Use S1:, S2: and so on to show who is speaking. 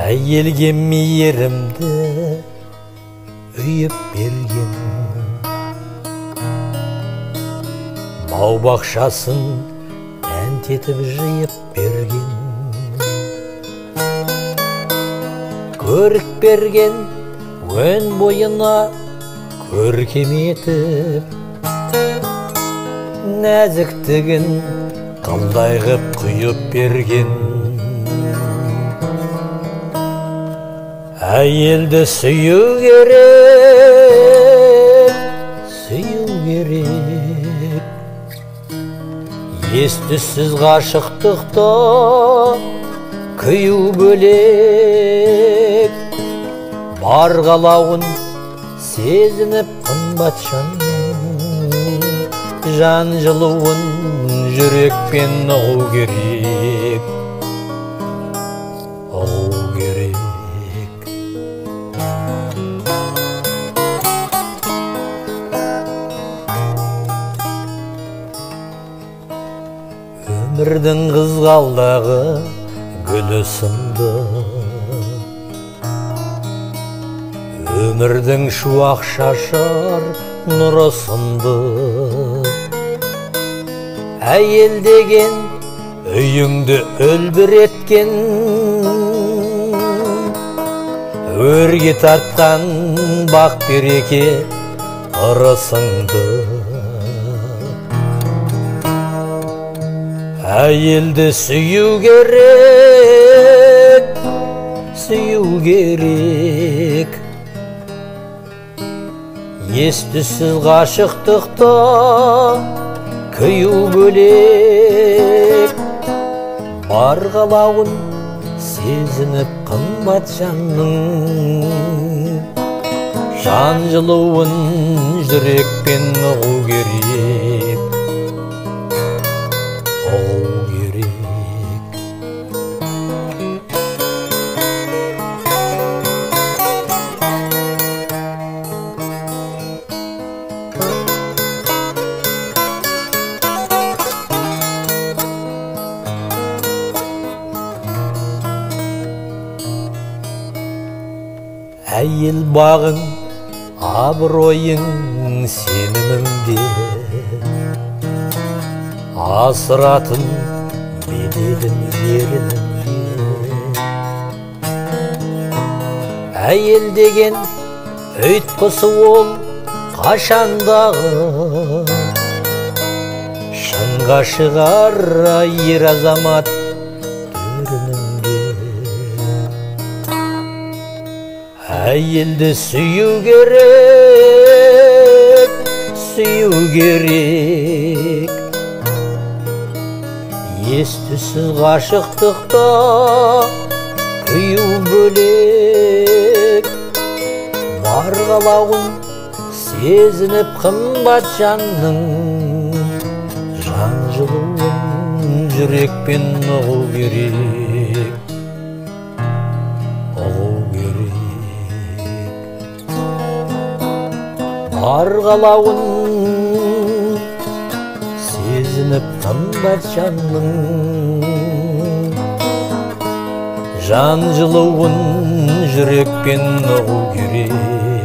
S1: Әйелге мейірімді үйіп берген, бау-бақшасын тәнтетіп жиып берген, көрік берген өн бойына көркем етіп, нәзіктігін қылдай ғып құйып берген. Әйелді сүю керек, сүю керек. Ес-түссіз ғашықтықта күю бөлек. Бар қалауын сезініп қымбат жанның, жан жылуын жүрекпен ұғу керек, ұғу керек. Өмірдің қызғалдағы гүлі сынды, өмірдің шуақ шашар нұры сынды. Әйел деген үйіңді үлбіреткен, өрге тартқан бақ береке ырысыңды. Әйелді сүю керек, сүю керек. Ес-түссіз ғашықтықта күю бөлек. Бар қалауын сезініп қымбат жанның, жан жылуын жүрекпен ұғу керек, ұғу керек. Әйел бағың, абыройың сеніміңде, асыратын беделін ерініңде. Әйел деген ұйтқысы ол қашандағы, шыңға шығар ер азамат төрініңде. Әйелді сүю керек, сүю керек. Ес-түссіз ғашықтықта күю бөлек. Бар қалауын сезініп қымбат жанның, жан жылуын жүрекпен ұғу керек, ұғу керек. Бар қалауын сезініп қымбат жанның, жан жылуын жүрекпен ұғу керек.